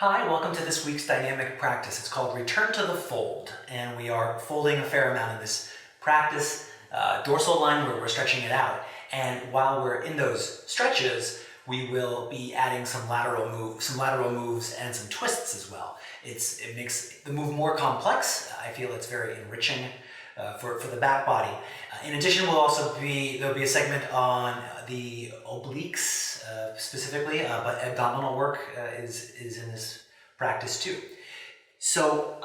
Hi, welcome to this week's dynamic practice. It's called Return to the Fold, and we are folding a fair amount in this practice. Dorsal line, where we're stretching it out, and while we're in those stretches, we will be adding some lateral moves and some twists as well. It makes the move more complex. I feel it's very enriching for the back body. In addition, there'll be a segment on the obliques specifically, but abdominal work is in this practice too. So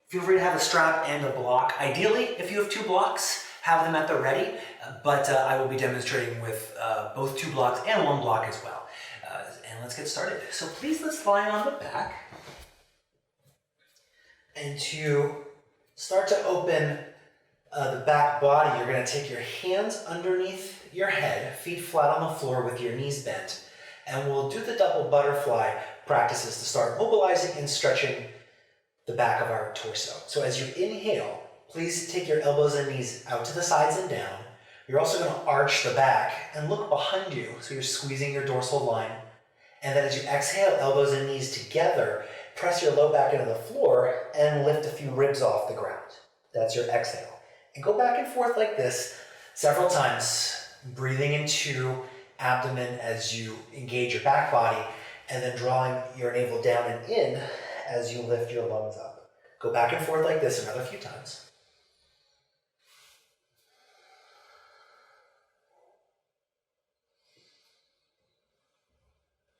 feel free to have a strap and a block. Ideally, if you have two blocks, have them at the ready, but I will be demonstrating with both two blocks and one block as well. And let's get started. So please, let's lie on the back. And to start to open the back body, you're going to take your hands underneath your head, feet flat on the floor with your knees bent. And we'll do the double butterfly practices to start mobilizing and stretching the back of our torso. So as you inhale, please take your elbows and knees out to the sides and down. You're also going to arch the back and look behind you, so you're squeezing your dorsal line. And then as you exhale, elbows and knees together, press your low back into the floor and lift a few ribs off the ground. That's your exhale. And go back and forth like this several times, breathing into abdomen as you engage your back body, and then drawing your navel down and in as you lift your lungs up. Go back and forth like this another few times.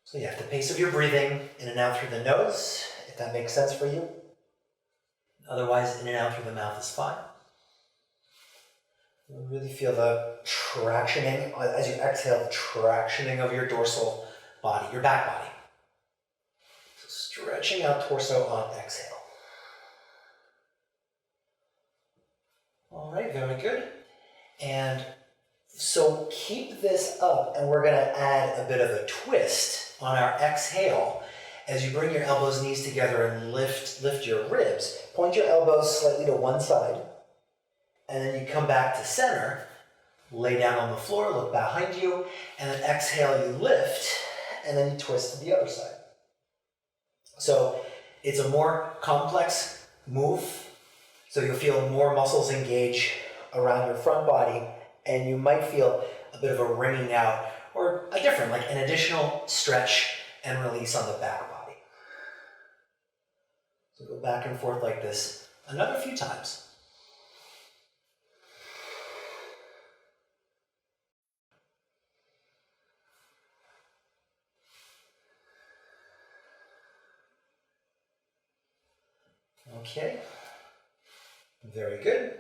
So you have the pace of your breathing in and out through the nose, if that makes sense for you. Otherwise, in and out through the mouth is fine. You really feel the tractioning, as you exhale, the tractioning of your dorsal body, your back body. So stretching out torso on exhale. All right, very good. And so keep this up, and we're going to add a bit of a twist on our exhale. As you bring your elbows, knees together and lift your ribs, point your elbows slightly to one side, and then you come back to center, lay down on the floor, look behind you, and then exhale, you lift, and then you twist to the other side. So it's a more complex move, so you'll feel more muscles engage around your front body, and you might feel a bit of a wringing out, or a different, like an additional stretch and release on the back body. So go back and forth like this another few times. Okay, very good.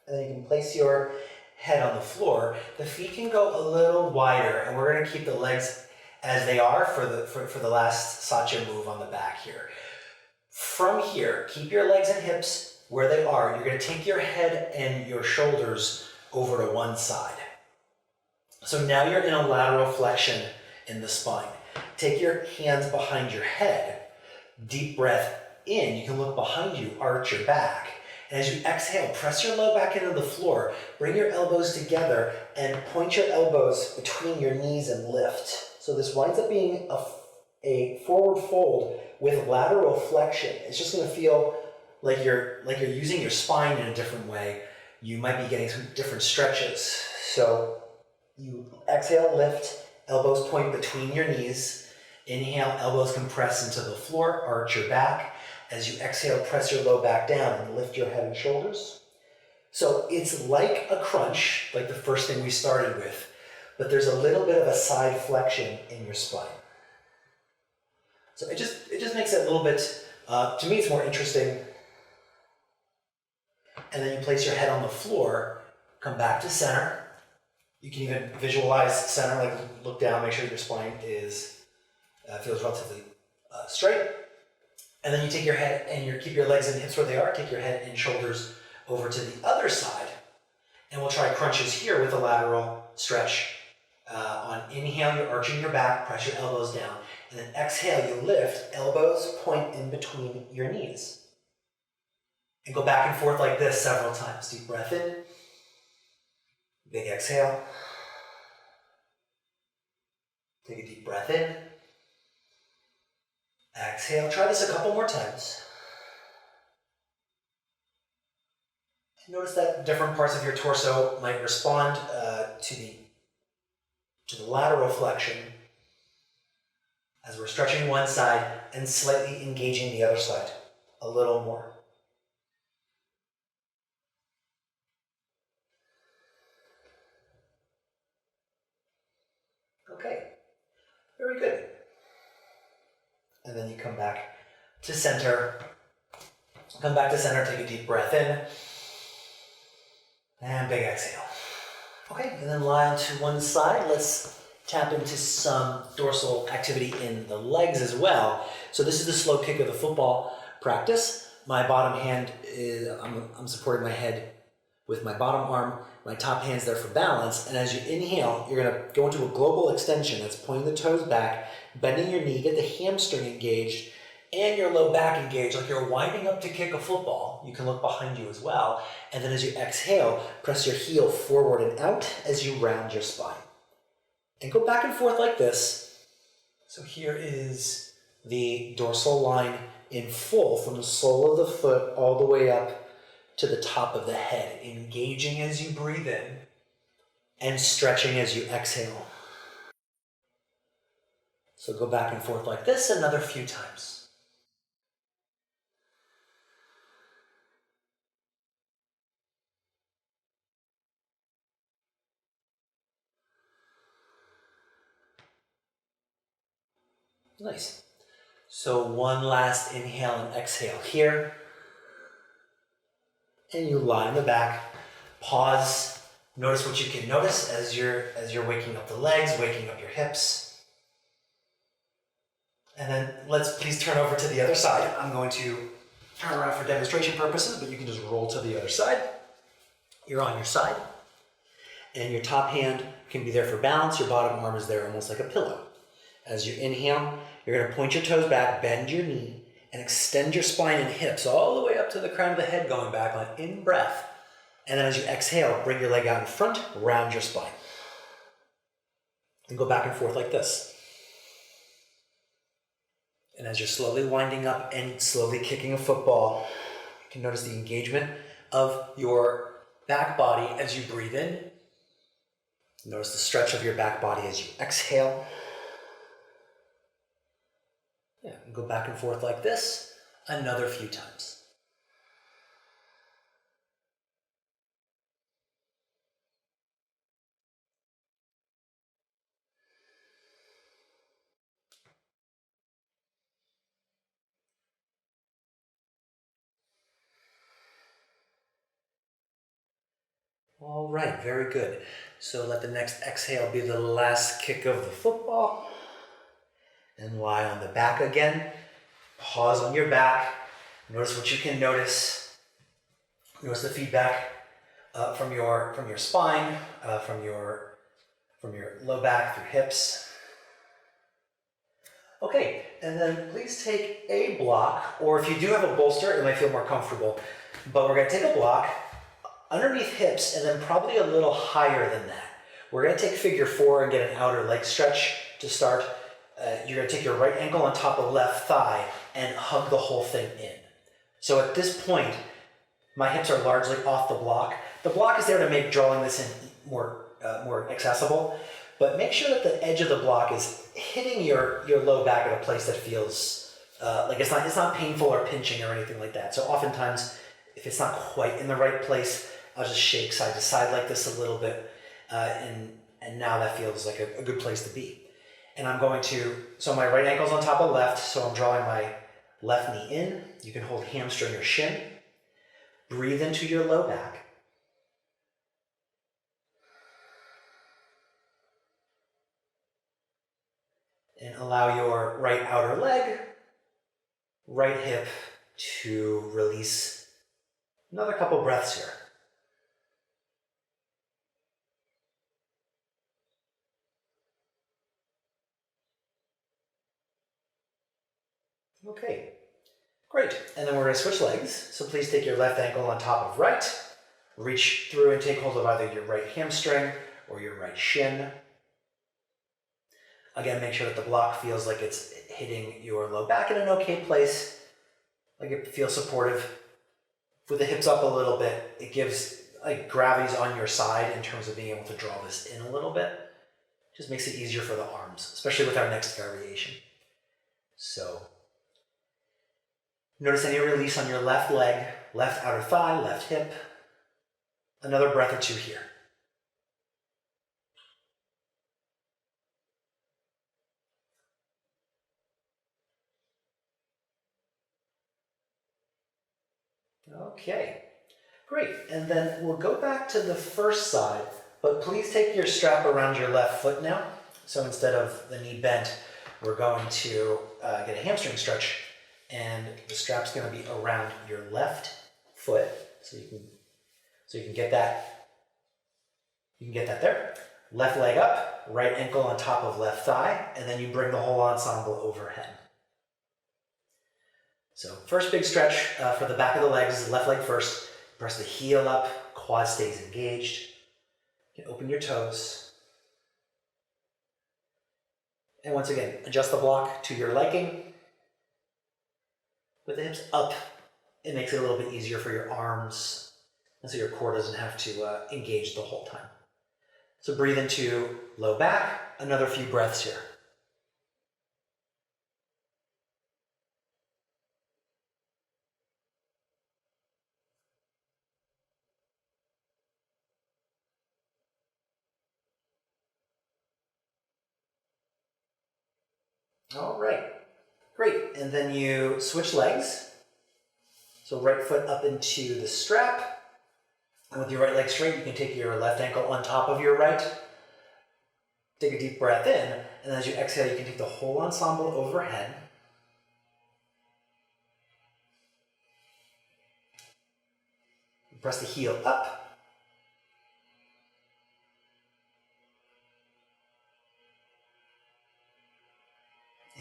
And then you can place your head on the floor. The feet can go a little wider, and we're going to keep the legs as they are for the last Satya move on the back here. From here, keep your legs and hips where they are. You're going to take your head and your shoulders over to one side. So now you're in a lateral flexion in the spine. Take your hands behind your head. Deep breath in. You can look behind you, arch your back. And as you exhale, press your low back into the floor. Bring your elbows together and point your elbows between your knees and lift. So this winds up being a forward fold with lateral flexion. It's just going to feel like you're using your spine in a different way. You might be getting some different stretches. So you exhale, lift, elbows point between your knees. Inhale, elbows compress into the floor, arch your back. As you exhale, press your low back down and lift your head and shoulders. So it's like a crunch, like the first thing we started with, but there's a little bit of a side flexion in your spine. So it just makes it a little bit, to me it's more interesting. And then you place your head on the floor, come back to center. You can even visualize center, like look down, make sure your spine feels relatively straight. And then you take your head and keep your legs and hips where they are. Take your head and shoulders over to the other side. And we'll try crunches here with a lateral stretch. On inhale, you're arching your back, press your elbows down. And then exhale, you lift, elbows point in between your knees. And go back and forth like this several times. Deep breath in. Big exhale. Take a deep breath in. Exhale, try this a couple more times. Notice that different parts of your torso might respond to the lateral flexion as we're stretching one side and slightly engaging the other side a little more. Okay, very good. And then you come back to center. Come back to center, take a deep breath in. And big exhale. Okay, and then lie onto one side. Let's tap into some dorsal activity in the legs as well. So this is the slow kick of the football practice. My bottom hand is, I'm supporting my head with my bottom arm. My top hand's there for balance. And as you inhale, you're gonna go into a global extension. That's pointing the toes back, bending your knee, get the hamstring engaged, and your low back engaged, like you're winding up to kick a football. You can look behind you as well. And then as you exhale, press your heel forward and out as you round your spine. And go back and forth like this. So here is the dorsal line in full from the sole of the foot all the way up to the top of the head, engaging as you breathe in and stretching as you exhale. So go back and forth like this another few times. Nice. So one last inhale and exhale here. And you lie on the back. Pause. Notice what you can notice as you're waking up the legs, waking up your hips. And then let's please turn over to the other side. I'm going to turn around for demonstration purposes, but you can just roll to the other side. You're on your side. And your top hand can be there for balance. Your bottom arm is there almost like a pillow. As you inhale, you're going to point your toes back, bend your knee, and extend your spine and hips all the way up to the crown of the head going back on in-breath. And then as you exhale, bring your leg out in front, round your spine. And go back and forth like this. And as you're slowly winding up and slowly kicking a football, you can notice the engagement of your back body as you breathe in. Notice the stretch of your back body as you exhale. Yeah, and go back and forth like this another few times. All right, very good. So let the next exhale be the last kick of the football. And lie on the back again. Pause on your back. Notice what you can notice. Notice the feedback from your spine, from your low back through hips. Okay, and then please take a block, or if you do have a bolster, it might feel more comfortable. But we're going to take a block underneath hips and then probably a little higher than that. We're going to take figure 4 and get an outer leg stretch to start. You're going to take your right ankle on top of left thigh and hug the whole thing in. So at this point, my hips are largely off the block. The block is there to make drawing this in more accessible, but make sure that the edge of the block is hitting your low back at a place that feels like it's not painful or pinching or anything like that. So oftentimes, if it's not quite in the right place, I'll just shake side to side like this a little bit, and now that feels like a good place to be. And I'm going to, so my right ankle's on top of left, so I'm drawing my left knee in. You can hold hamstring or shin. Breathe into your low back. And allow your right outer leg, right hip to release. Another couple breaths here. Okay, great. And then we're going to switch legs. So please take your left ankle on top of right. Reach through and take hold of either your right hamstring or your right shin. Again, make sure that the block feels like it's hitting your low back in an okay place, like it feels supportive. With the hips up a little bit, it gives like gravity's on your side in terms of being able to draw this in a little bit. Just makes it easier for the arms, especially with our next variation. So notice any release on your left leg, left outer thigh, left hip. Another breath or two here. Okay, great. And then we'll go back to the first side, but please take your strap around your left foot now. So instead of the knee bent, we're going to get a hamstring stretch, and the strap's going to be around your left foot, so you can get that. You can get that there. Left leg up, right ankle on top of left thigh, and then you bring the whole ensemble overhead. So first big stretch for the back of the legs, left leg first. Press the heel up, quad stays engaged. You can open your toes. And once again, adjust the block to your liking. With the hips up, it makes it a little bit easier for your arms, and so your core doesn't have to engage the whole time. So breathe into low back, another few breaths here. All right, great. And then you switch legs. So right foot up into the strap. And with your right leg straight, you can take your left ankle on top of your right. Take a deep breath in, and as you exhale, you can take the whole ensemble overhead. Press the heel up.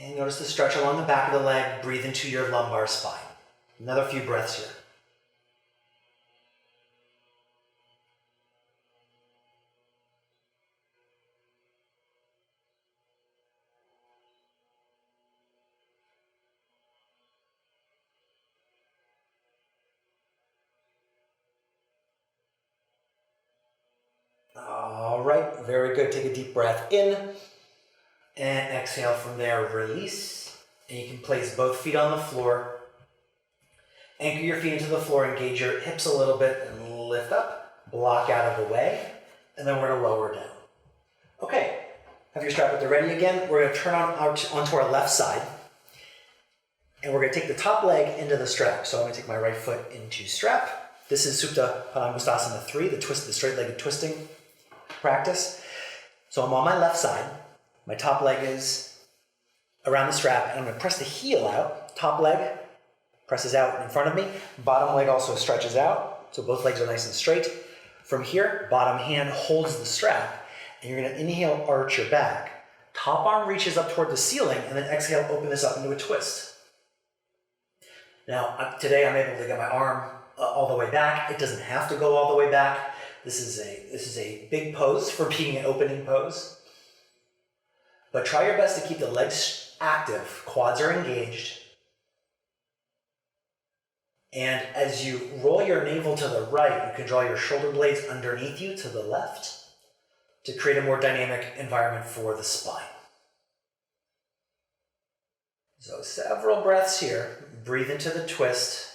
And notice the stretch along the back of the leg. Breathe into your lumbar spine. Another few breaths here. All right, very good. Take a deep breath in and exhale from there, release. And you can place both feet on the floor. Anchor your feet into the floor, engage your hips a little bit and lift up, block out of the way, and then we're gonna lower down. Okay, have your strap at the ready again. We're gonna turn onto our left side, and we're gonna take the top leg into the strap. So I'm gonna take my right foot into strap. This is Supta Padangusthasana 3, the straight-legged twisting practice. So I'm on my left side. My top leg is around the strap, and I'm gonna press the heel out. Top leg presses out in front of me. Bottom leg also stretches out, so both legs are nice and straight. From here, bottom hand holds the strap, and you're gonna inhale, arch your back. Top arm reaches up toward the ceiling, and then exhale, open this up into a twist. Now, today I'm able to get my arm all the way back. It doesn't have to go all the way back. This is a big pose for being an opening pose. But try your best to keep the legs active. Quads are engaged. And as you roll your navel to the right, you can draw your shoulder blades underneath you to the left to create a more dynamic environment for the spine. So several breaths here. Breathe into the twist.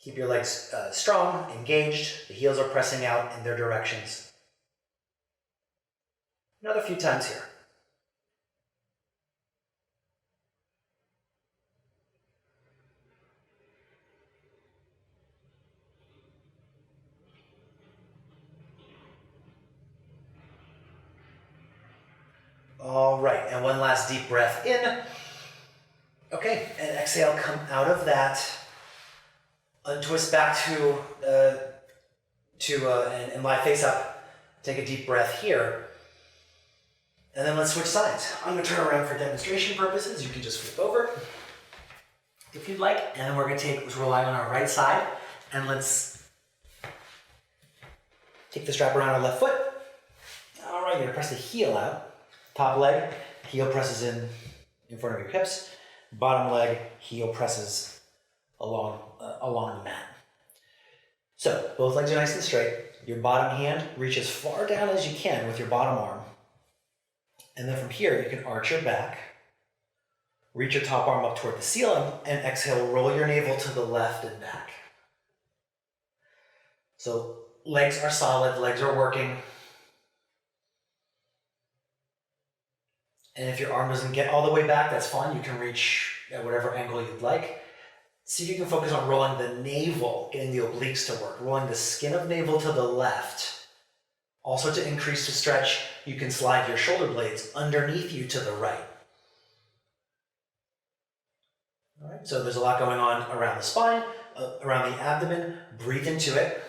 Keep your legs strong, engaged. The heels are pressing out in their directions. Another few times here. All right, and one last deep breath in. Okay, and exhale, come out of that. Untwist back and lie face up. Take a deep breath here. And then let's switch sides. I'm gonna turn around for demonstration purposes. You can just flip over if you'd like. And then let's rely on our right side. And let's take the strap around our left foot. All right. right, you're gonna press the heel out. Top leg, heel presses in front of your hips. Bottom leg, heel presses along the mat. So both legs are nice and straight. Your bottom hand reaches far down as you can with your bottom arm. And then from here, you can arch your back, reach your top arm up toward the ceiling, and exhale, roll your navel to the left and back. So legs are solid, legs are working. And if your arm doesn't get all the way back, that's fine. You can reach at whatever angle you'd like. See if you can focus on rolling the navel, getting the obliques to work, rolling the skin of navel to the left. Also, to increase the stretch, you can slide your shoulder blades underneath you to the right. All right, so there's a lot going on around the spine, around the abdomen. Breathe into it.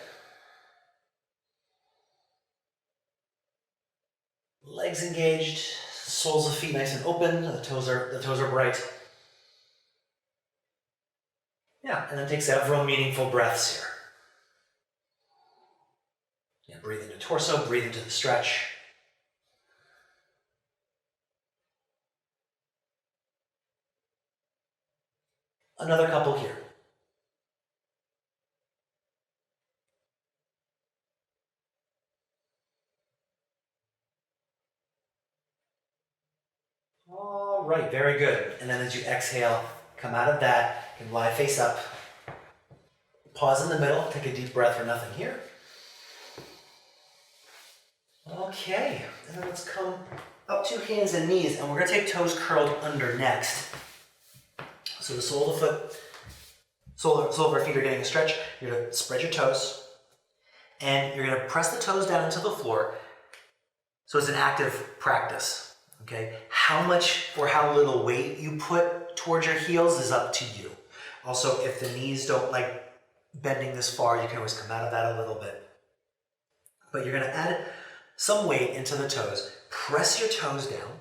Legs engaged, soles of feet nice and open, the toes are bright. Yeah, and then take several meaningful breaths here. Yeah, breathe into torso, breathe into the stretch. Another couple here. All right, very good. And then as you exhale, come out of that, you can lie face up. Pause in the middle, take a deep breath for nothing here. Okay, and then let's come up to hands and knees, and we're gonna take toes curled under next. So the sole of the foot, sole of our feet are getting a stretch. You're gonna spread your toes, and you're gonna press the toes down into the floor. So it's an active practice, okay? How much or how little weight you put towards your heels is up to you. Also, if the knees don't like bending this far, you can always come out of that a little bit. But you're gonna add some weight into the toes. Press your toes down.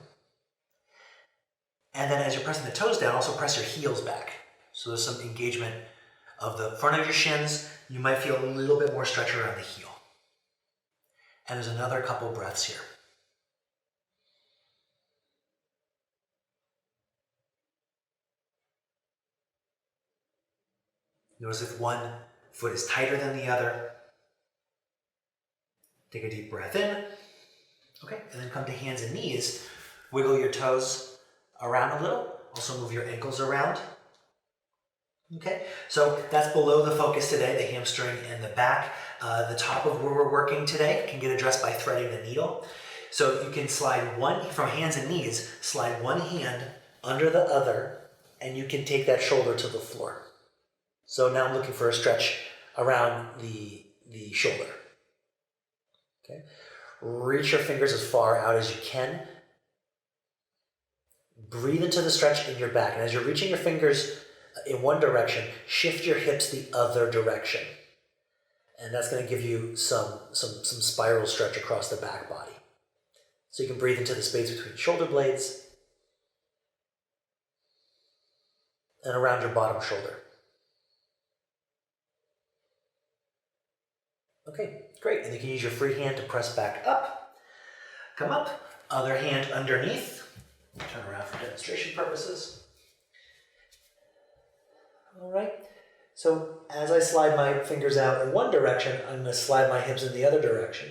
And then as you're pressing the toes down, also press your heels back. So there's some engagement of the front of your shins. You might feel a little bit more stretch around the heel. And there's another couple breaths here. Notice if one foot is tighter than the other. Take a deep breath in. Okay, and then come to hands and knees. Wiggle your toes around a little. Also move your ankles around. Okay, so that's below the focus today, the hamstring and the back. The top of where we're working today can get addressed by threading the needle. So you can slide one, from hands and knees, slide one hand under the other, and you can take that shoulder to the floor. So now I'm looking for a stretch around the shoulder. Okay, reach your fingers as far out as you can. Breathe into the stretch in your back, and as you're reaching your fingers in one direction, shift your hips the other direction. And that's going to give you some spiral stretch across the back body. So you can breathe into the space between shoulder blades and around your bottom shoulder. Okay, great. And you can use your free hand to press back up. Come up, other hand underneath. Turn around for demonstration purposes. All right. So as I slide my fingers out in one direction, I'm going to slide my hips in the other direction.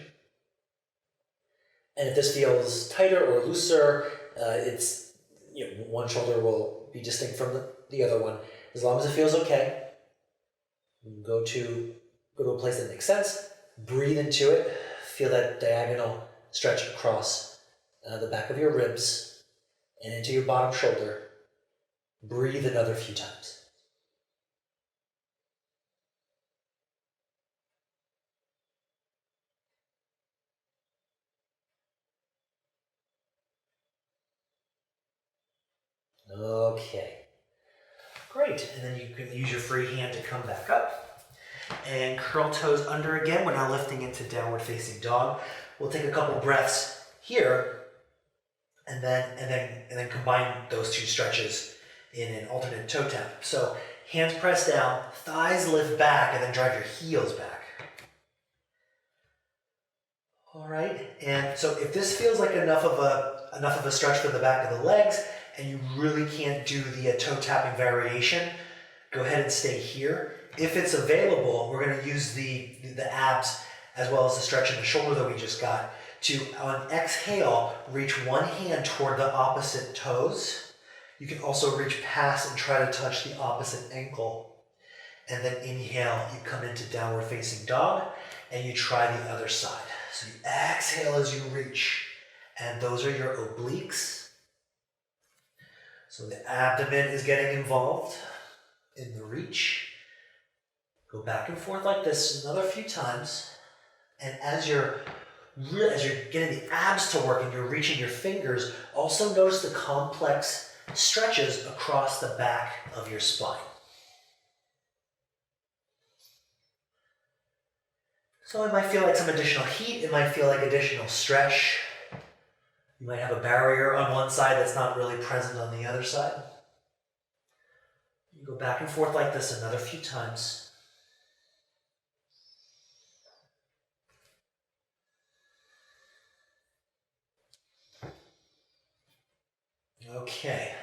And if this feels tighter or looser, one shoulder will be distinct from the other one. As long as it feels okay, you can go to a place that makes sense. Breathe into it. Feel that diagonal stretch across the back of your ribs and into your bottom shoulder. Breathe another few times. Okay, great. And then you can use your free hand to come back up and curl toes under again. We're now lifting into downward facing dog. We'll take a couple breaths here and then combine those two stretches in an alternate toe tap. So hands press down, thighs lift back, and then drive your heels back. All right, and so if this feels like enough of a stretch for the back of the legs, and you really can't do the toe tapping variation, go ahead and stay here. If it's available, we're going to use the abs as well as the stretch in the shoulder that we just got to, on exhale, reach one hand toward the opposite toes. You can also reach past and try to touch the opposite ankle. And then inhale, you come into downward facing dog, and you try the other side. So you exhale as you reach, and those are your obliques. So the abdomen is getting involved in the reach. Go back and forth like this another few times, and as you're getting the abs to work and you're reaching your fingers, also notice the complex stretches across the back of your spine. So it might feel like some additional heat, it might feel like additional stretch. You might have a barrier on one side that's not really present on the other side. You go back and forth like this another few times. Okay,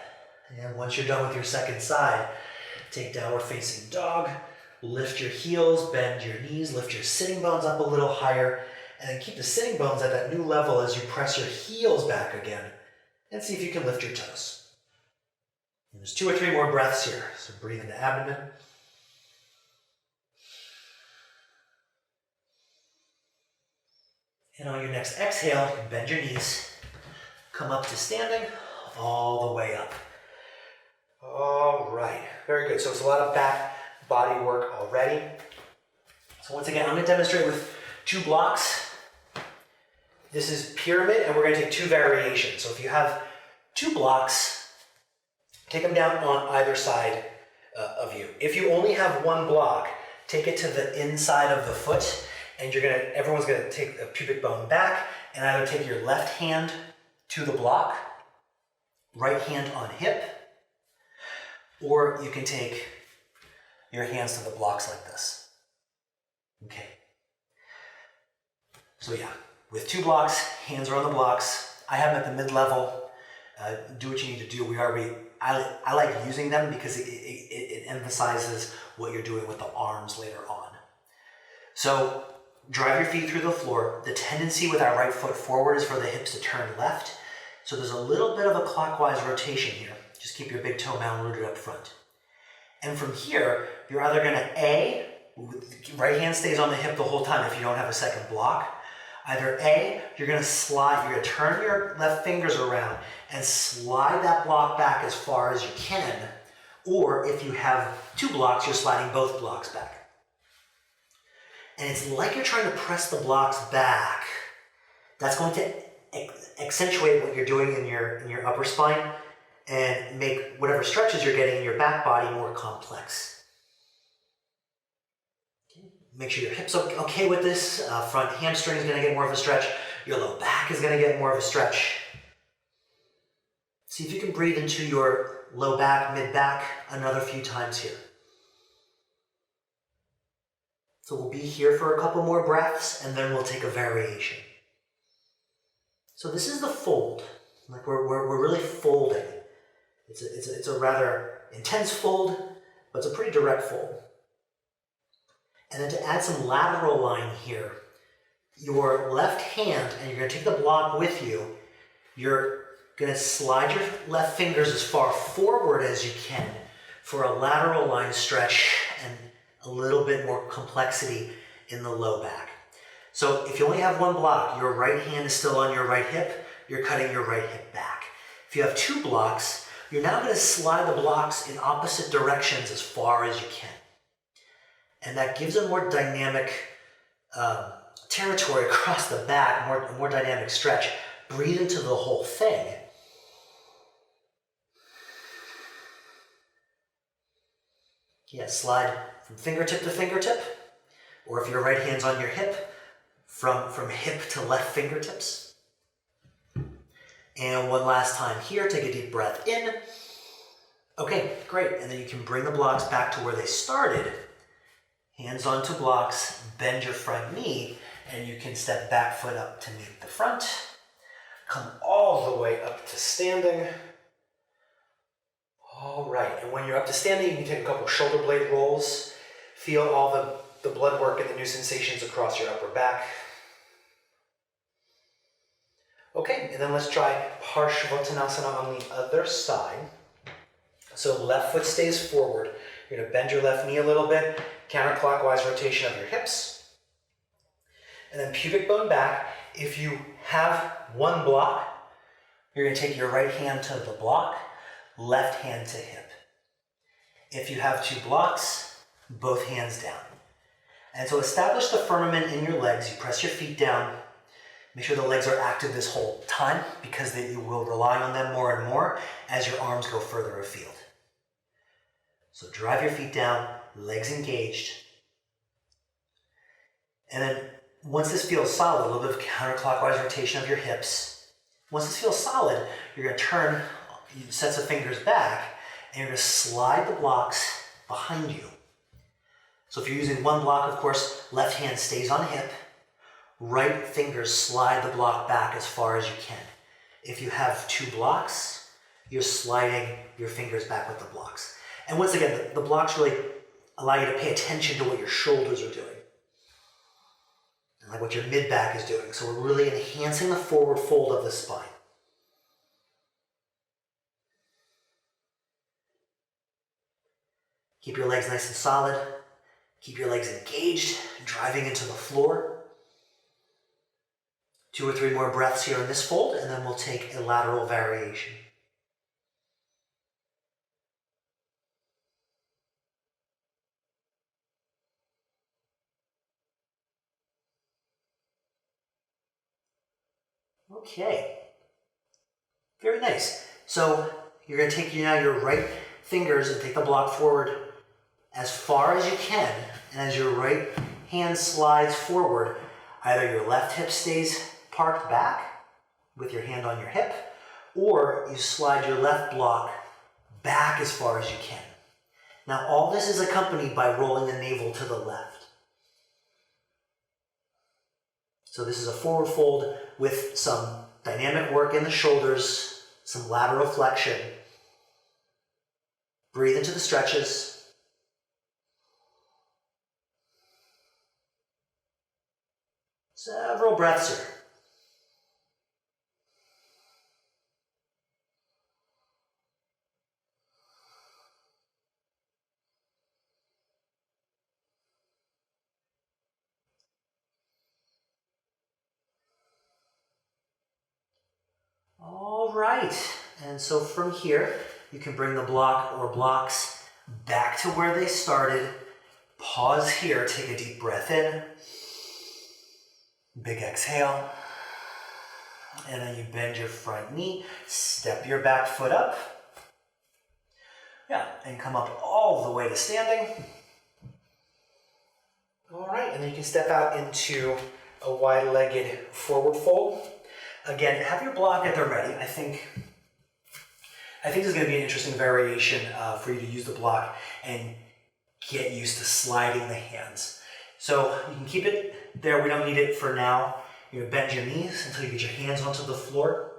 and once you're done with your second side, take downward facing dog, lift your heels, bend your knees, lift your sitting bones up a little higher, and then keep the sitting bones at that new level as you press your heels back again, and see if you can lift your toes. And there's 2 or 3 more breaths here, so breathe in the abdomen. And on your next exhale, you can bend your knees, come up to standing, all the way up. All right, very good. So it's a lot of back body work already. So once again, I'm going to demonstrate with 2 blocks. This is pyramid, and we're going to take 2 variations. So if you have 2 blocks, take them down on either side of you. If you only have 1 block, take it to the inside of the foot, and everyone's going to take the pubic bone back, and either take your left hand to the block, right hand on hip, or you can take your hands to the blocks like this. Okay. So yeah, with 2 blocks, hands are on the blocks. I have them at the mid-level. Do what you need to do. I like using them because it emphasizes what you're doing with the arms later on. So drive your feet through the floor. The tendency with our right foot forward is for the hips to turn left. So there's a little bit of a clockwise rotation here. Just keep your big toe mound rooted up front. And from here, you're either going to right hand stays on the hip the whole time if you don't have a second block. Either you're going to turn your left fingers around and slide that block back as far as you can. Or if you have 2 blocks, you're sliding both blocks back. And it's like you're trying to press the blocks back. That's going to accentuate what you're doing in your upper spine and make whatever stretches you're getting in your back body more complex. Okay. Make sure your hips are okay with this. Front hamstring is going to get more of a stretch. Your low back is going to get more of a stretch. See if you can breathe into your low back, mid back another few times here. So we'll be here for a couple more breaths, and then we'll take a variation. So this is the fold. Like we're really folding. It's a rather intense fold, but it's a pretty direct fold. And then to add some lateral line here, your left hand, and you're going to take the block with you, you're going to slide your left fingers as far forward as you can for a lateral line stretch and a little bit more complexity in the low back. So if you only have 1 block, your right hand is still on your right hip, you're cutting your right hip back. If you have 2 blocks, you're now going to slide the blocks in opposite directions as far as you can. And that gives a more dynamic territory across the back, more dynamic stretch. Breathe into the whole thing. Yeah, slide from fingertip to fingertip, or if your right hand's on your hip, from hip to left fingertips. And one last time here, take a deep breath in. Okay, great. And then you can bring the blocks back to where they started. Hands onto blocks, bend your front knee, And you can step back foot up to meet the front. Come all the way up to standing. All right, and when you're up to standing, you can take a couple shoulder blade rolls. Feel all the blood work and the new sensations across your upper back. Okay, and then let's try Parsvottanasana on the other side. So left foot stays forward. You're gonna bend your left knee a little bit, counterclockwise rotation of your hips. And then pubic bone back. If you have one block, you're gonna take your right hand to the block, left hand to hip. If you have two blocks, both hands down. And so establish the firmament in your legs. You press your feet down. Make sure the legs are active this whole time because you will rely on them more and more as your arms go further afield. So drive your feet down, legs engaged. And then once this feels solid, a little bit of counterclockwise rotation of your hips. Once this feels solid, you're going to turn sets of fingers back and you're going to slide the blocks behind you. So if you're using one block, of course, left hand stays on hip. Right fingers slide the block back as far as you can. If you have two blocks, you're sliding your fingers back with the blocks. And once again, the blocks really allow you to pay attention to what your shoulders are doing. And like what your mid-back is doing. So we're really enhancing the forward fold of the spine. Keep your legs nice and solid. Keep your legs engaged, driving into the floor. 2 or 3 more breaths here in this fold, and then we'll take a lateral variation. Okay, very nice. So you're going to take now your right fingers and take the block forward as far as you can, and as your right hand slides forward, either your left hip stays parked back with your hand on your hip, or you slide your left block back as far as you can. Now all this is accompanied by rolling the navel to the left. So this is a forward fold with some dynamic work in the shoulders, some lateral flexion. Breathe into the stretches. Several breaths here. All right, and so from here, you can bring the block or blocks back to where they started. Pause here, take a deep breath in. Big exhale. And then you bend your front knee, step your back foot up. Yeah, and come up all the way to standing. All right, and then you can step out into a wide-legged forward fold. Again, have your block at the ready. I think this is going to be an interesting variation for you to use the block and get used to sliding the hands. So you can keep it there. We don't need it for now. You're going to bend your knees until you get your hands onto the floor,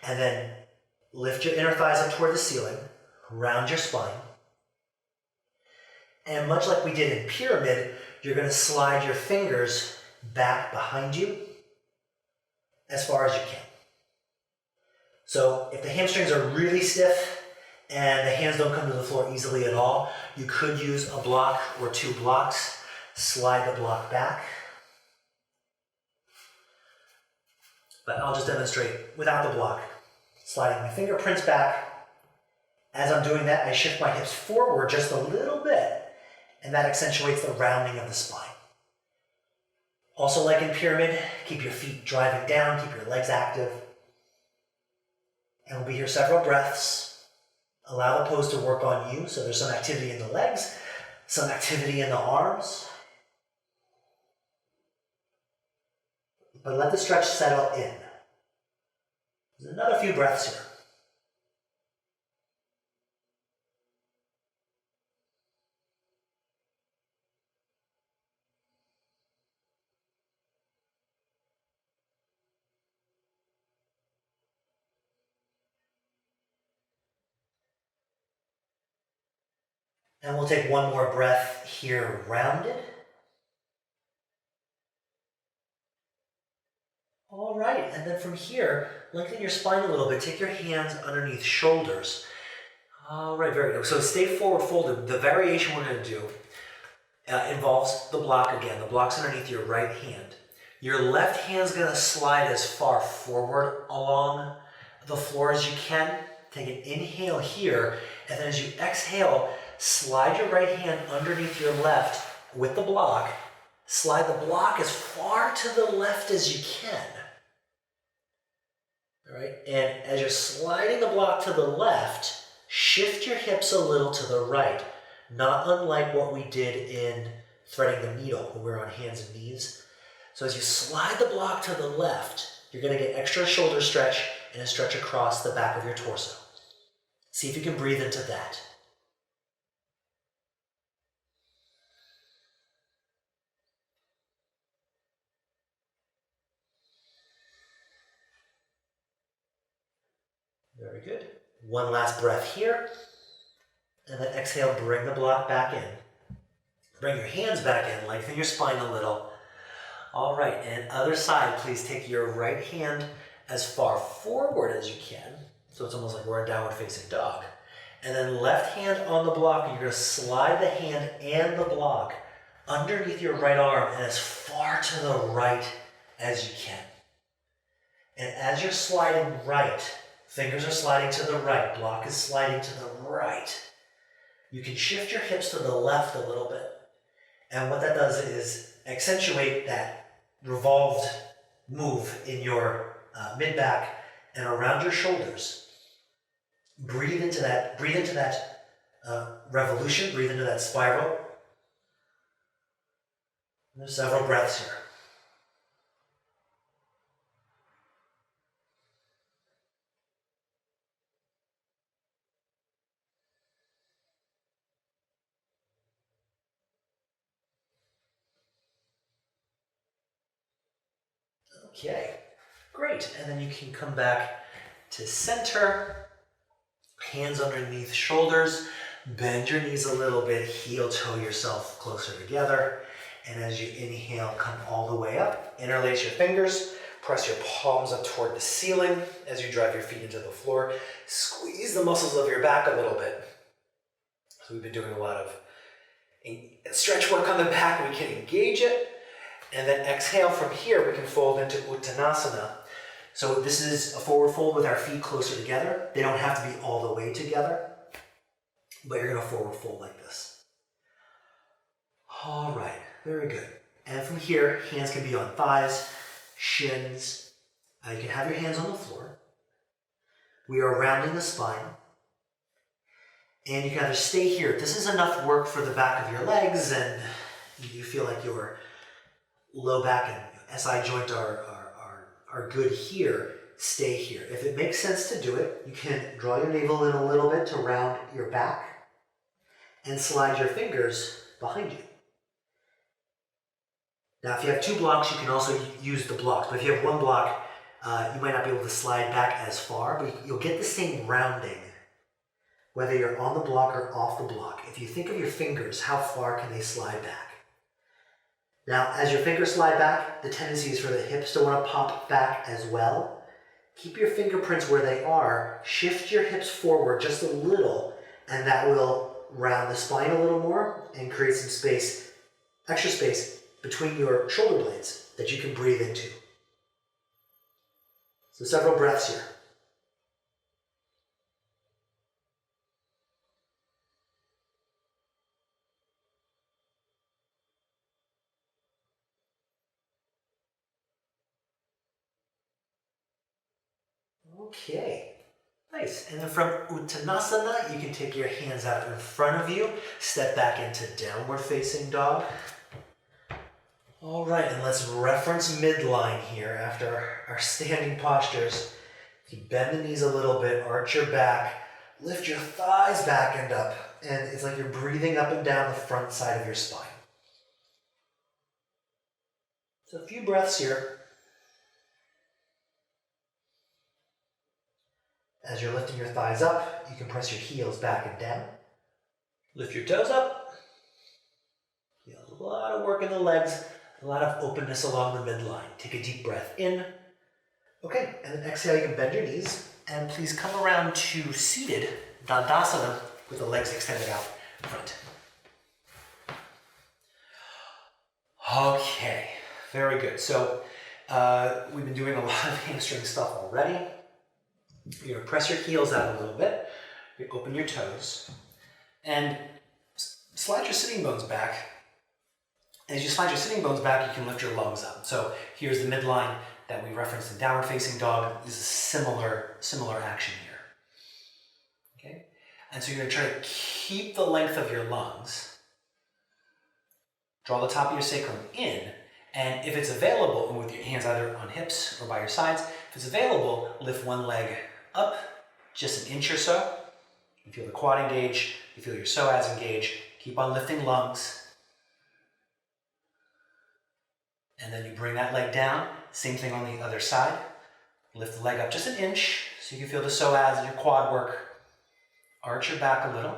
and then lift your inner thighs up toward the ceiling, round your spine. And much like we did in pyramid, you're going to slide your fingers back behind you as far as you can. So if the hamstrings are really stiff and the hands don't come to the floor easily at all, you could use a block or 2 blocks. Slide the block back. But I'll just demonstrate without the block. Sliding my fingerprints back. As I'm doing that, I shift my hips forward just a little bit, and that accentuates the rounding of the spine. Also, like in pyramid, keep your feet driving down, keep your legs active. And we'll be here several breaths. Allow the pose to work on you, so there's some activity in the legs, some activity in the arms. But let the stretch settle in. There's another few breaths here. And we'll take one more breath here, rounded. All right, and then from here, lengthen your spine a little bit. Take your hands underneath shoulders. All right, very good. So stay forward folded. The variation we're going to do involves the block again. The block's underneath your right hand. Your left hand's going to slide as far forward along the floor as you can. Take an inhale here, and then as you exhale, slide your right hand underneath your left with the block. Slide the block as far to the left as you can. All right, and as you're sliding the block to the left, shift your hips a little to the right, not unlike what we did in threading the needle when we were on hands and knees. So as you slide the block to the left, you're going to get extra shoulder stretch and a stretch across the back of your torso. See if you can breathe into that. Very good. One last breath here. And then exhale, bring the block back in. Bring your hands back in, lengthen your spine a little. All right, and other side, please take your right hand as far forward as you can. So it's almost like we're in downward facing dog. And then left hand on the block, and you're going to slide the hand and the block underneath your right arm and as far to the right as you can. And as you're sliding right, fingers are sliding to the right, block is sliding to the right. You can shift your hips to the left a little bit. And what that does is accentuate that revolved move in your mid-back and around your shoulders. Breathe into that revolution, breathe into that spiral. And there's several breaths here. Okay, great. And then you can come back to center. Hands underneath shoulders, bend your knees a little bit, heel toe yourself closer together. And as you inhale, come all the way up. Interlace your fingers, press your palms up toward the ceiling as you drive your feet into the floor. Squeeze the muscles of your back a little bit. So we've been doing a lot of stretch work on the back. We can engage it. And then exhale from here, we can fold into Uttanasana. So this is a forward fold with our feet closer together. They don't have to be all the way together, but you're going to forward fold like this. All right, very good. And from here, hands can be on thighs, shins. You can have your hands on the floor. We are rounding the spine. And you can either stay here. If this is enough work for the back of your legs and you feel like your low back and SI joint are good here, stay here. If it makes sense to do it, you can draw your navel in a little bit to round your back and slide your fingers behind you. Now, if you have two blocks, you can also use the blocks. But if you have one block, you might not be able to slide back as far, but you'll get the same rounding, whether you're on the block or off the block. If you think of your fingers, how far can they slide back? Now, as your fingers slide back, the tendency is for the hips to want to pop back as well. Keep your fingerprints where they are, shift your hips forward just a little, and that will round the spine a little more and create some space, extra space between your shoulder blades that you can breathe into. So several breaths here. Okay, nice. And then from Uttanasana, you can take your hands out in front of you, step back into downward facing dog. All right, and let's reference midline here after our standing postures. You bend the knees a little bit, arch your back, lift your thighs back and up, and it's like you're breathing up and down the front side of your spine. So a few breaths here. As you're lifting your thighs up, you can press your heels back and down. Lift your toes up. Feel a lot of work in the legs, a lot of openness along the midline. Take a deep breath in. Okay, and then exhale, you can bend your knees. And please come around to seated Dandasana with the legs extended out front. Okay, very good. So we've been doing a lot of hamstring stuff already. You're going to press your heels out a little bit. You open your toes. And slide your sitting bones back. As you slide your sitting bones back, you can lift your lungs up. So here's the midline that we referenced in downward facing dog. This is a similar action here. Okay? And so you're going to try to keep the length of your lungs. Draw the top of your sacrum in, and if it's available, and with your hands either on hips or by your sides, if it's available, lift one leg up just an inch or so. You feel the quad engage, you feel your psoas engage. Keep on lifting lungs. And then you bring that leg down. Same thing on the other side. Lift the leg up just an inch so you can feel the psoas and your quad work. Arch your back a little.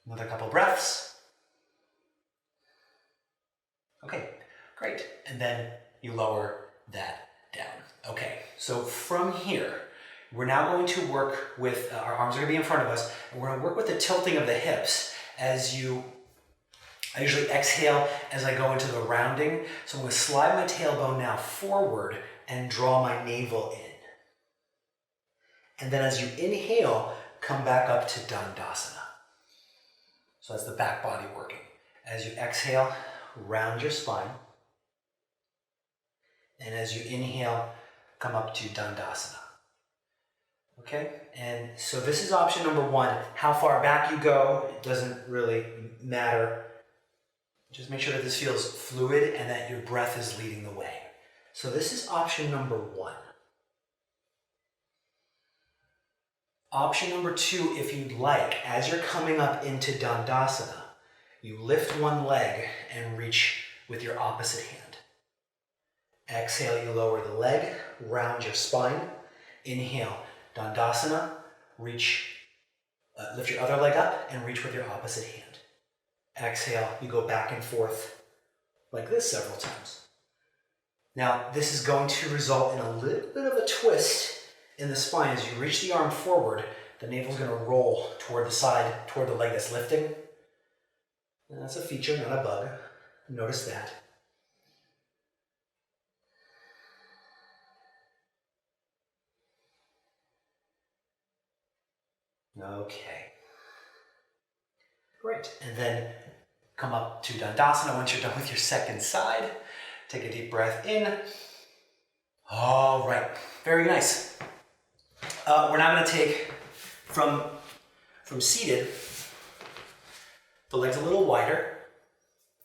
Another couple breaths. Okay, great. And then you lower that down. Okay, so from here, we're now going to work with, our arms are going to be in front of us, and we're going to work with the tilting of the hips as I usually exhale as I go into the rounding. So I'm going to slide my tailbone now forward and draw my navel in. And then as you inhale, come back up to Dandasana. So that's the back body working. As you exhale, round your spine. And as you inhale, come up to Dandasana. Okay, and so this is option number one. How far back you go, it doesn't really matter. Just make sure that this feels fluid and that your breath is leading the way. So this is option number one. Option number two, if you'd like, as you're coming up into Dandasana, you lift one leg and reach with your opposite hand. Exhale, you lower the leg, round your spine. Inhale, Dandasana, lift your other leg up and reach with your opposite hand. Exhale, you go back and forth like this several times. Now, this is going to result in a little bit of a twist in the spine. As you reach the arm forward, the navel's going to roll toward the side, toward the leg that's lifting. And that's a feature, not a bug. Notice that. Okay. Great. And then come up to Dandasana once you're done with your second side. Take a deep breath in. All right. Very nice. We're now going to take from seated, the legs a little wider.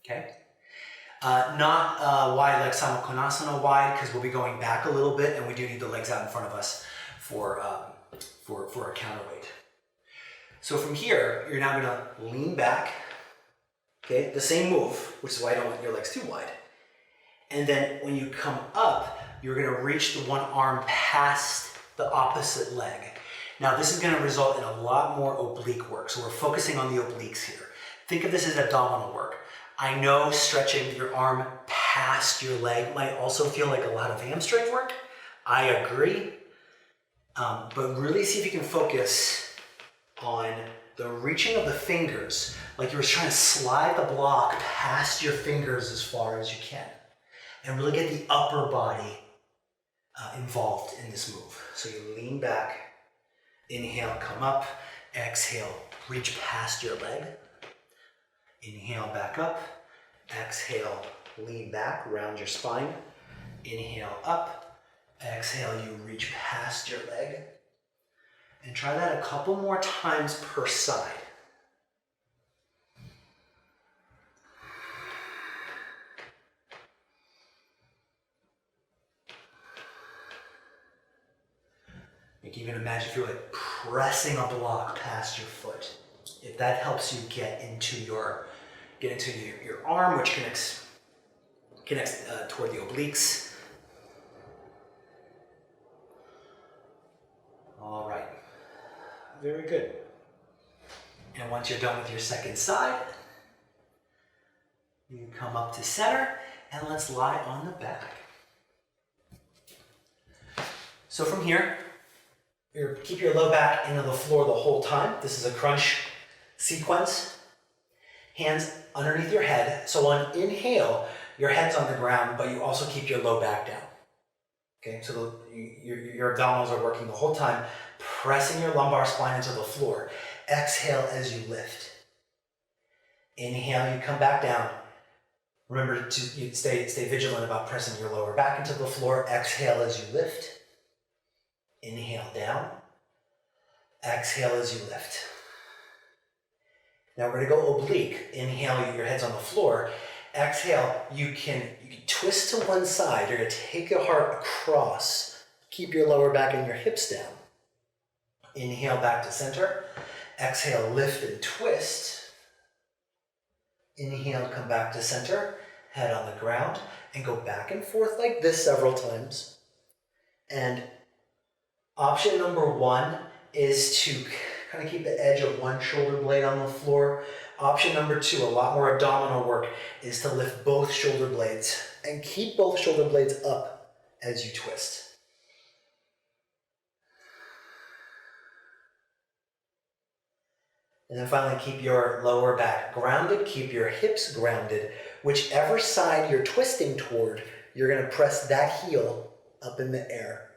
Okay. Not wide like Samukkonasana wide, because we'll be going back a little bit, and we do need the legs out in front of us for a counterweight. So from here, you're now going to lean back, okay, the same move, which is why I don't want your legs too wide. And then when you come up, you're going to reach the one arm past the opposite leg. Now this is going to result in a lot more oblique work, so we're focusing on the obliques here. Think of this as abdominal work. I know stretching your arm past your leg might also feel like a lot of hamstring work. I agree, but really see if you can focus on the reaching of the fingers, like you were trying to slide the block past your fingers as far as you can, and really get the upper body involved in this move. So you lean back, inhale, come up, exhale, reach past your leg, inhale, back up, exhale, lean back, round your spine, inhale, up, exhale, you reach past your leg. And try that a couple more times per side. You can even imagine if you're like pressing a block past your foot. If that helps you get into your arm, which connects toward the obliques. All right. Very good. And once you're done with your second side, you come up to center and let's lie on the back. So from here, keep your low back into the floor the whole time. This is a crunch sequence. Hands underneath your head. So on inhale, your head's on the ground, but you also keep your low back down. Okay, so your abdominals are working the whole time, pressing your lumbar spine into the floor. Exhale as you lift. Inhale, you come back down. Remember to stay vigilant about pressing your lower back into the floor. Exhale as you lift. Inhale down. Exhale as you lift. Now we're going to go oblique. Inhale, your head's on the floor. Exhale, you can twist to one side. You're going to take your heart across. Keep your lower back and your hips down. Inhale back to center. Exhale, lift and twist. Inhale, come back to center. Head on the ground. And go back and forth like this several times. And option number one is to kind of keep the edge of one shoulder blade on the floor. Option number two, a lot more abdominal work, is to lift both shoulder blades and keep both shoulder blades up as you twist. And then finally, keep your lower back grounded, keep your hips grounded. Whichever side you're twisting toward, you're going to press that heel up in the air.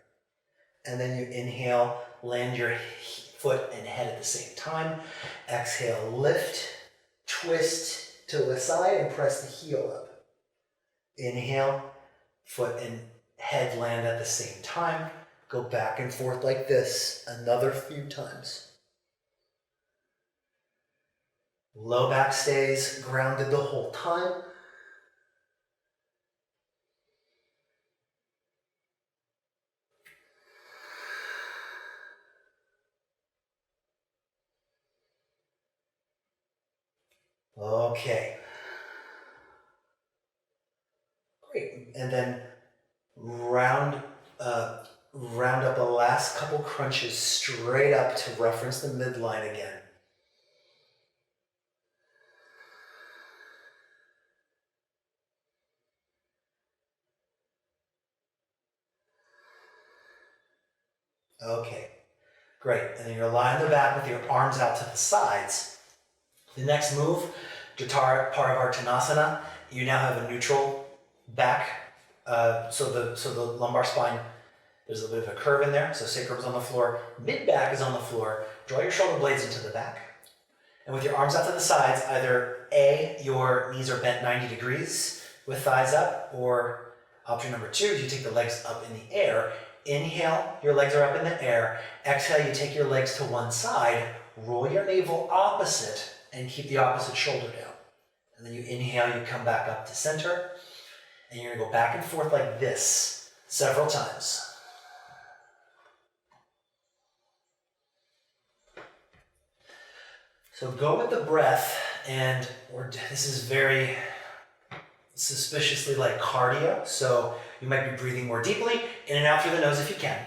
And then you inhale, land your foot and head at the same time. Exhale, lift, twist to the side and press the heel up. Inhale, foot and head land at the same time. Go back and forth like this another few times. Low back stays grounded the whole time. Okay. Great. And then round up the last couple crunches straight up to reference the midline again. Okay. Great. And then you're lying on the back with your arms out to the sides. The next move, Parivartanasana, you now have a neutral back. So the lumbar spine, there's a bit of a curve in there. So sacrum's on the floor, mid back is on the floor. Draw your shoulder blades into the back. And with your arms out to the sides, either A, your knees are bent 90 degrees with thighs up, or option number two, you take the legs up in the air. Inhale, your legs are up in the air. Exhale, you take your legs to one side, roll your navel opposite, and keep the opposite shoulder down. And then you inhale, you come back up to center, and you're gonna go back and forth like this several times. So go with the breath, and this is very suspiciously like cardio, so you might be breathing more deeply, in and out through the nose if you can.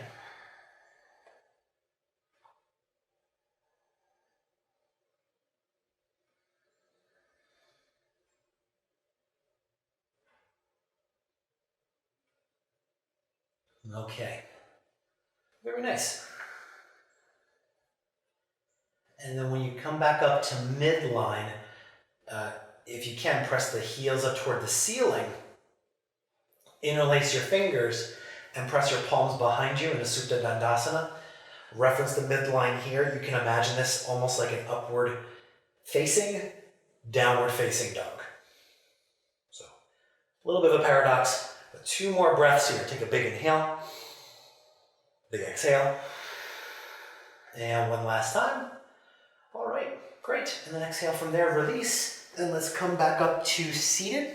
Okay, very nice. And then when you come back up to midline, if you can, press the heels up toward the ceiling, interlace your fingers, and press your palms behind you in a Supta Dandasana. Reference the midline here. You can imagine this almost like an upward facing, downward facing dog. So a little bit of a paradox, but two more breaths here. Take a big inhale, big exhale, and one last time. All right, great. And then exhale from there, release. And let's come back up to seated.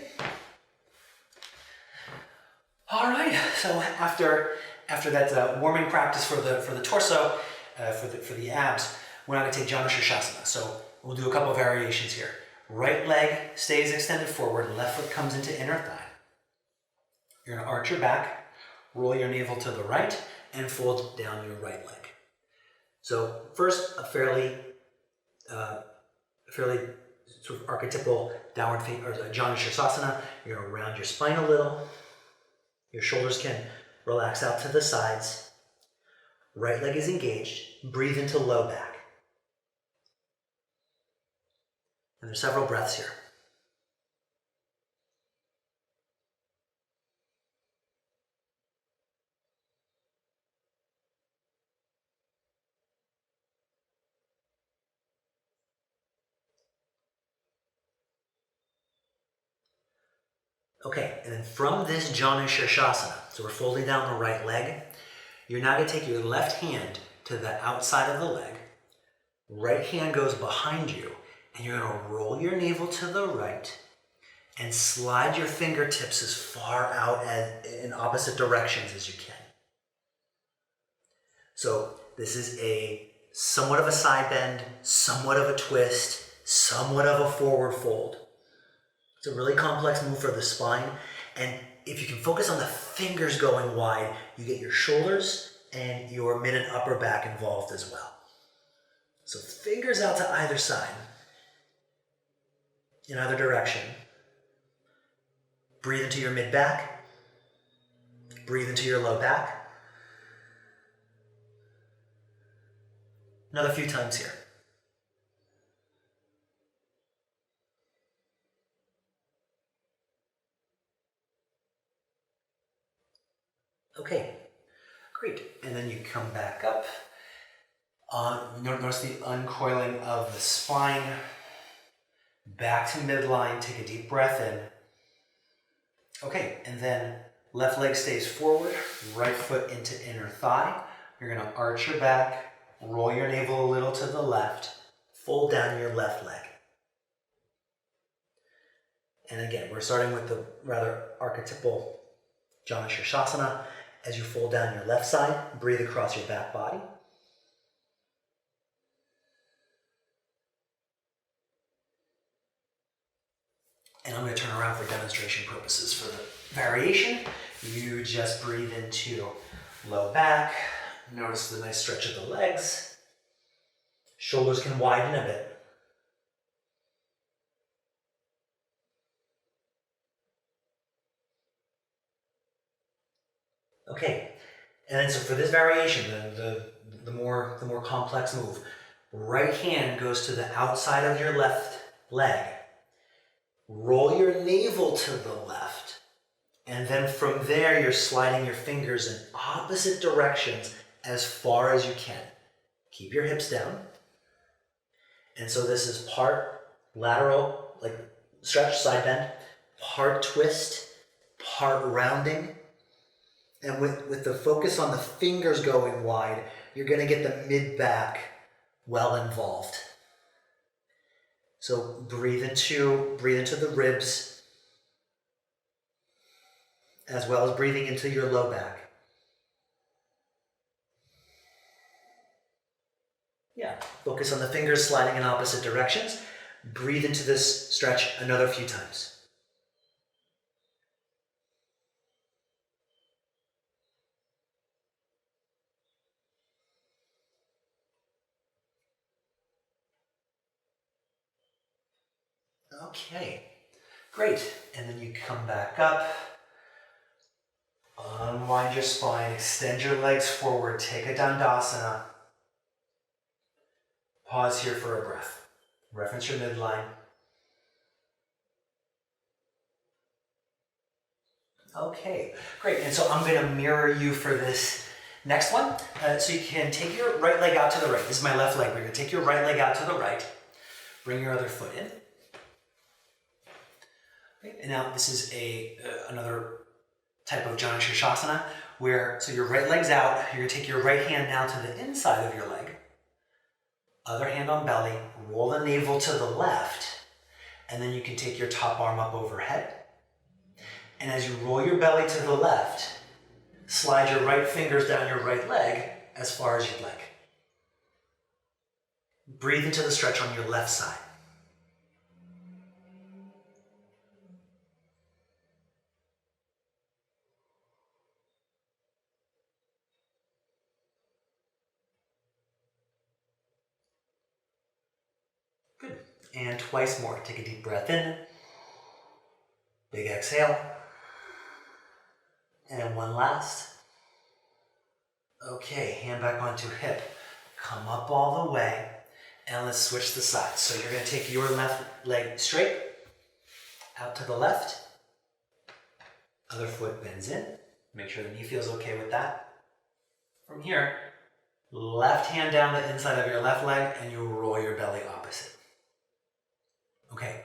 All right, so after that warming practice for the torso, for the abs, we're now going to take Janu Shirshasana. So we'll do a couple of variations here. Right leg stays extended forward, left foot comes into inner thigh. You're going to arch your back, roll your navel to the right, and fold down your right leg. So first, a fairly fairly sort of archetypal downward or Janu Sirsasana. You're going to round your spine a little. Your shoulders can relax out to the sides. Right leg is engaged. Breathe into low back. And there's several breaths here. Okay, and then from this Janu Sirsasana, so we're folding down the right leg, you're now going to take your left hand to the outside of the leg. Right hand goes behind you, and you're going to roll your navel to the right and slide your fingertips as far out in opposite directions as you can. So this is somewhat of a side bend, somewhat of a twist, somewhat of a forward fold. It's a really complex move for the spine, and if you can focus on the fingers going wide, you get your shoulders and your mid and upper back involved as well. So fingers out to either side, in either direction. Breathe into your mid back, breathe into your low back. Another few times here. Okay, great. And then you come back up. Notice the uncoiling of the spine. Back to midline, take a deep breath in. Okay, and then left leg stays forward, right foot into inner thigh. You're gonna arch your back, roll your navel a little to the left, fold down your left leg. And again, we're starting with the rather archetypal Janu Sirsasana. As you fold down your left side, breathe across your back body. And I'm going to turn around for demonstration purposes. For the variation, you just breathe into low back. Notice the nice stretch of the legs. Shoulders can widen a bit. Okay, and then so for this variation, the more complex move, right hand goes to the outside of your left leg. Roll your navel to the left, and then from there you're sliding your fingers in opposite directions as far as you can. Keep your hips down. And so this is part lateral, like stretch, side bend, part twist, part rounding. And with the focus on the fingers going wide, you're going to get the mid-back well involved. So breathe into the ribs, as well as breathing into your low back. Yeah, focus on the fingers sliding in opposite directions. Breathe into this stretch another few times. Okay, great. And then you come back up, unwind your spine, extend your legs forward, take a Dandasana. Pause here for a breath. Reference your midline. Okay, great. And so I'm going to mirror you for this next one. So you can take your right leg out to the right. This is my left leg. We're going to take your right leg out to the right. Bring your other foot in. Okay. And now this is another type of Janu Sirsasana where, so your right leg's out. You're going to take your right hand now to the inside of your leg. Other hand on belly. Roll the navel to the left. And then you can take your top arm up overhead. And as you roll your belly to the left, slide your right fingers down your right leg as far as you'd like. Breathe into the stretch on your left side. Good. And twice more. Take a deep breath in. Big exhale. And one last. Okay, hand back onto hip. Come up all the way. And let's switch the sides. So you're going to take your left leg straight. Out to the left. Other foot bends in. Make sure the knee feels okay with that. From here, left hand down the inside of your left leg and you roll your belly opposite. Okay,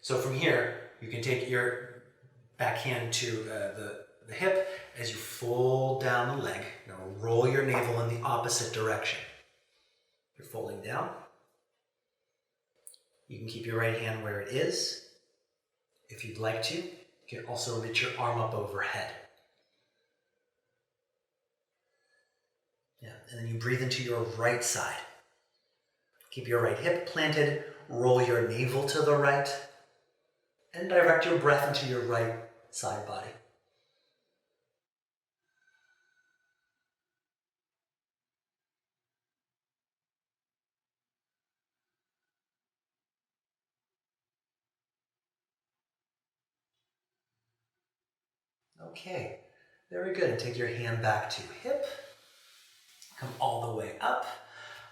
so from here, you can take your back hand to the hip as you fold down the leg. Now roll your navel in the opposite direction. You're folding down. You can keep your right hand where it is. If you'd like to, you can also reach your arm up overhead. Yeah, and then you breathe into your right side. Keep your right hip planted, roll your navel to the right, and direct your breath into your right side body. Okay, very good. And take your hand back to hip. Come all the way up.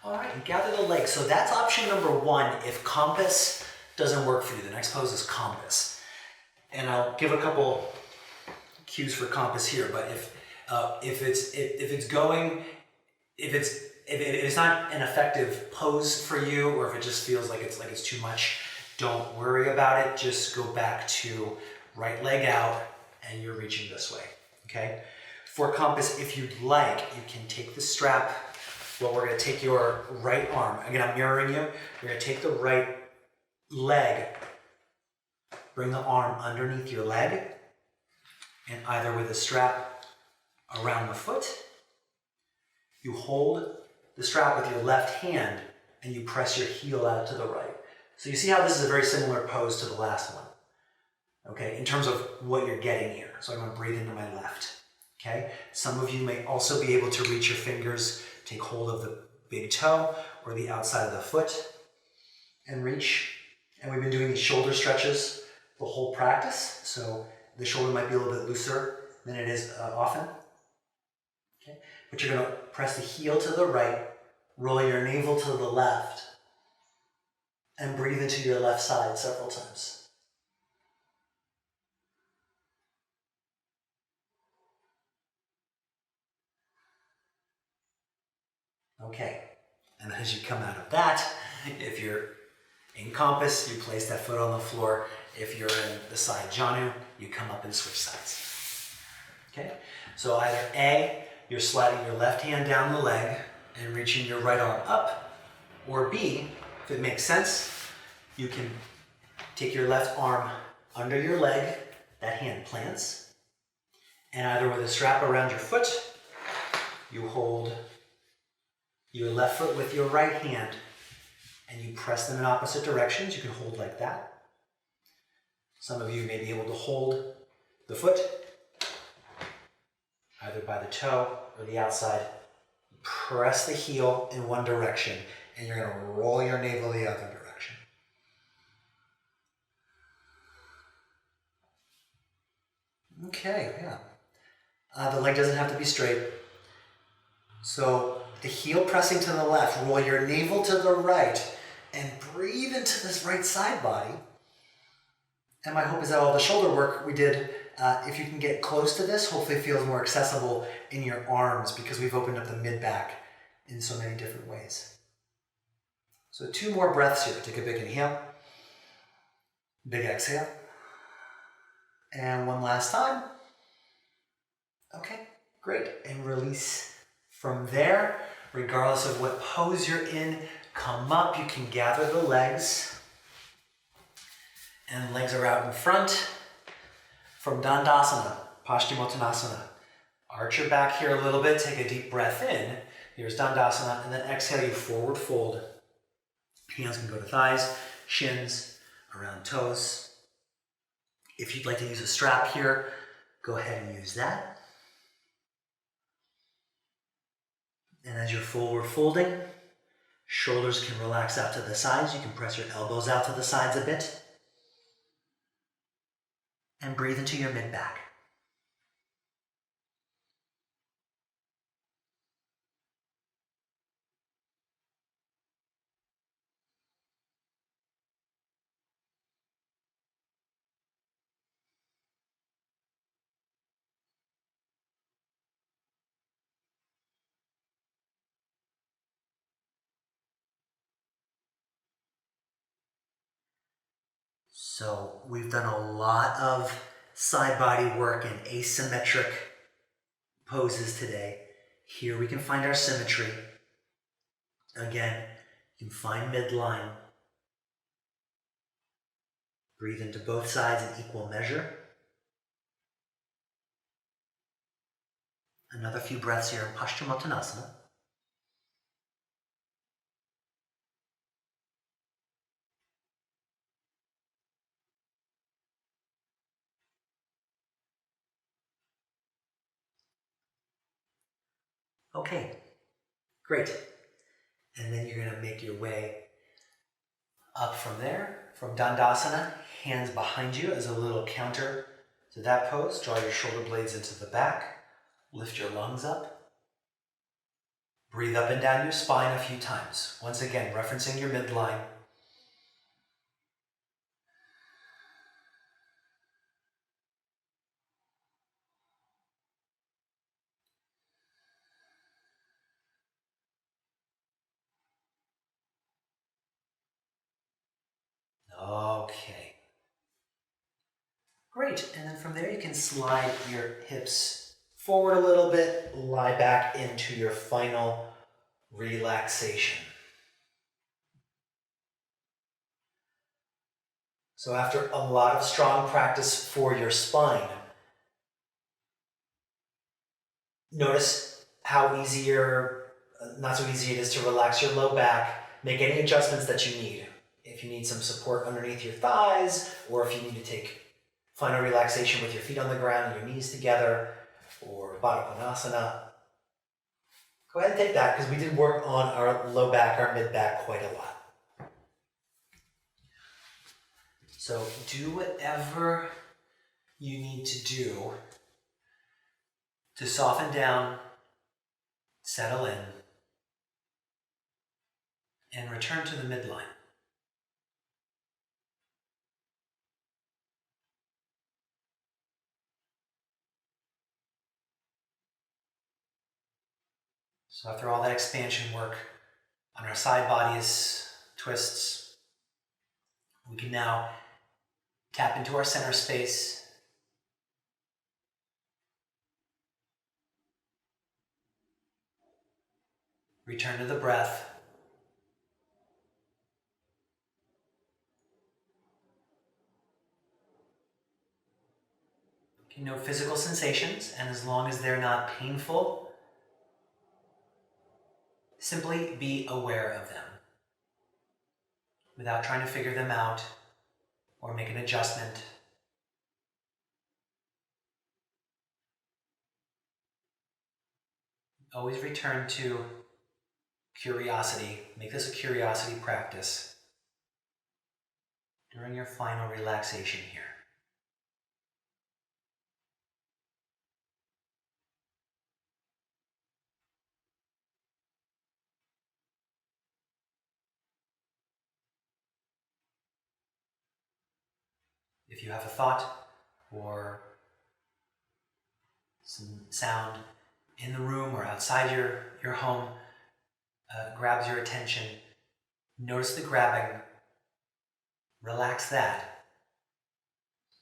All right, and gather the legs. So that's option number one if compass doesn't work for you. The next pose is compass. And I'll give a couple cues for compass here, but if it's not an effective pose for you, or if it just feels like it's too much, don't worry about it. Just go back to right leg out and you're reaching this way, okay? For compass, if you'd like, you can take the strap. Well, we're gonna take your right arm. Again, I'm mirroring you. You're gonna take the right leg, bring the arm underneath your leg, and either with a strap around the foot, you hold the strap with your left hand and you press your heel out to the right. So you see how this is a very similar pose to the last one, okay, in terms of what you're getting here. So I'm gonna breathe into my left, okay? Some of you may also be able to reach your fingers, take hold of the big toe or the outside of the foot and reach. And we've been doing these shoulder stretches the whole practice, so the shoulder might be a little bit looser than it is often. Okay? But you're gonna press the heel to the right, roll your navel to the left, and breathe into your left side several times. Okay, and as you come out of that, if you're in compass, you place that foot on the floor. If you're in the side janu, you come up and switch sides. Okay, so either A, you're sliding your left hand down the leg and reaching your right arm up, or B, if it makes sense, you can take your left arm under your leg, that hand plants, and either with a strap around your foot, you hold your left foot with your right hand and you press them in opposite directions. You can hold like that. Some of you may be able to hold the foot either by the toe or the outside. Press the heel in one direction and you're going to roll your navel the other direction. Okay, yeah. The leg doesn't have to be straight. So the heel pressing to the left, roll your navel to the right, and breathe into this right side body. And my hope is that all the shoulder work we did, if you can get close to this, hopefully feels more accessible in your arms because we've opened up the mid-back in so many different ways. So 2 more breaths here. Take a big inhale, big exhale, and one last time. Okay, great, and release. From there, regardless of what pose you're in, come up. You can gather the legs. And legs are out in front. From Dandasana, Paschimottanasana. Arch your back here a little bit. Take a deep breath in. Here's Dandasana. And then exhale, you forward fold. Hands can go to thighs, shins, around toes. If you'd like to use a strap here, go ahead and use that. And as you're forward folding, Shoulders can relax out to the sides. You can press your elbows out to the sides a bit. And breathe into your mid-back. So we've done a lot of side body work in asymmetric poses today. Here we can find our symmetry. Again, you can find midline. Breathe into both sides in equal measure. Another few breaths here in Paschimottanasana. Okay, great. And then you're going to make your way up from there, from Dandasana, hands behind you as a little counter to that pose. Draw your shoulder blades into the back. Lift your lungs up. Breathe up and down your spine a few times. Once again, referencing your midline. Okay. Great. And then from there, you can slide your hips forward a little bit, lie back into your final relaxation. So after a lot of strong practice for your spine, notice how easy or not so easy it is to relax your low back. Make any adjustments that you need. If you need some support underneath your thighs, or if you need to take final relaxation with your feet on the ground and your knees together, or Baddha Konasana, go ahead and take that, because we did work on our low back, our mid back quite a lot. So do whatever you need to do to soften down, settle in, and return to the midline. So after all that expansion work on our side bodies, twists, we can now tap into our center space. Return to the breath. You know physical sensations, and as long as they're not painful, simply be aware of them without trying to figure them out or make an adjustment. Always return to curiosity. Make this a curiosity practice during your final relaxation here. If you have a thought or some sound in the room or outside your home grabs your attention, notice the grabbing, relax that,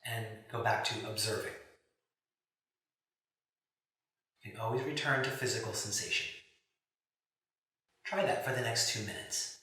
and go back to observing. You can always return to physical sensation. Try that for the next 2 minutes.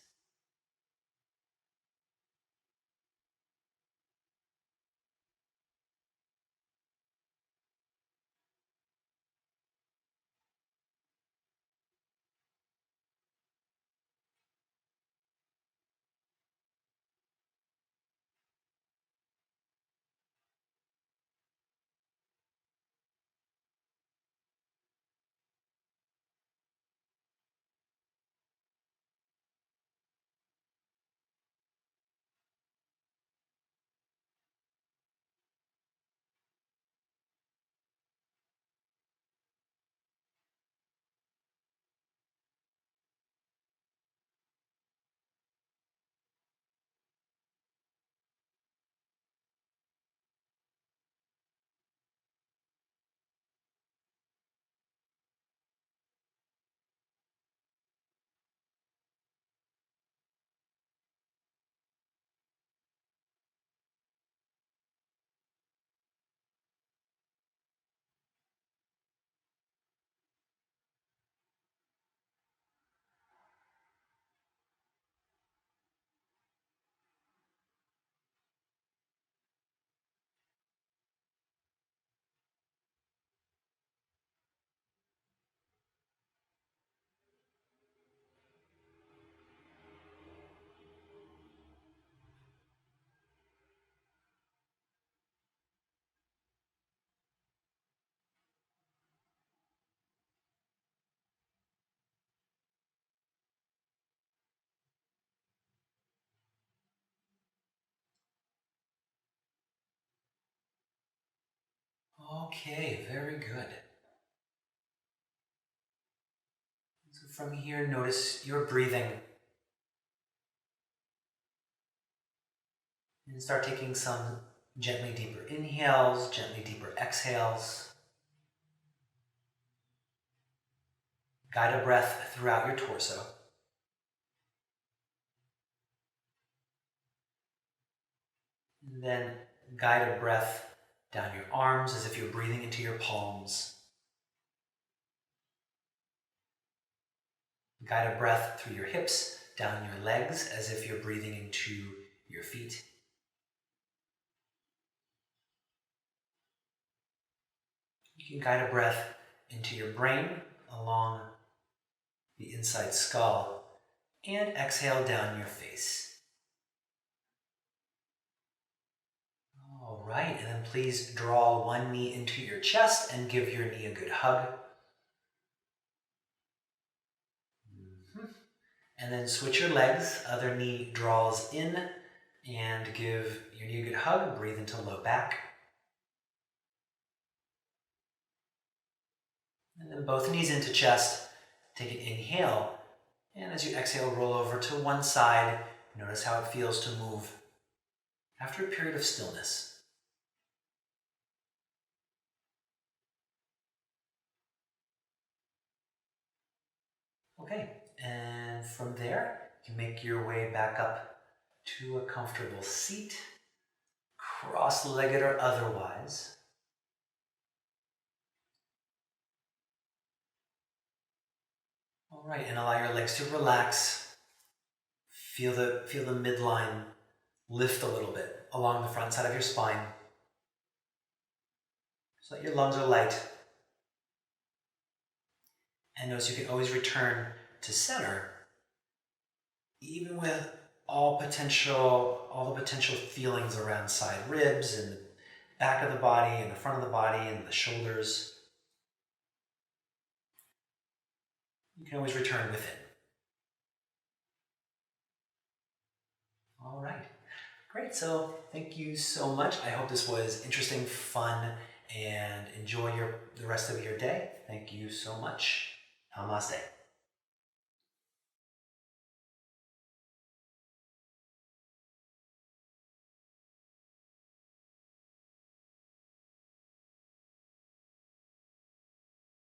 Okay, very good. So from here, notice your breathing. And start taking some gently deeper inhales, gently deeper exhales. Guide a breath throughout your torso. And then guide a breath down your arms as if you're breathing into your palms. Guide a breath through your hips, down your legs as if you're breathing into your feet. You can guide a breath into your brain along the inside skull and exhale down your face. All right, and then please draw one knee into your chest and give your knee a good hug. And then switch your legs. Other knee draws in and give your knee a good hug. Breathe into low back. And then both knees into chest. Take an inhale. And as you exhale, roll over to one side. Notice how it feels to move after a period of stillness. Okay, and from there, you can make your way back up to a comfortable seat, cross-legged or otherwise. All right, and allow your legs to relax. Feel the midline lift a little bit along the front side of your spine so that your lungs are light. And notice you can always return to center, even with all the potential feelings around side ribs and the back of the body and the front of the body and the shoulders. You can always return within. All right, great. So thank you so much. I hope this was interesting, fun, and enjoy the rest of your day. Thank you so much. Namaste.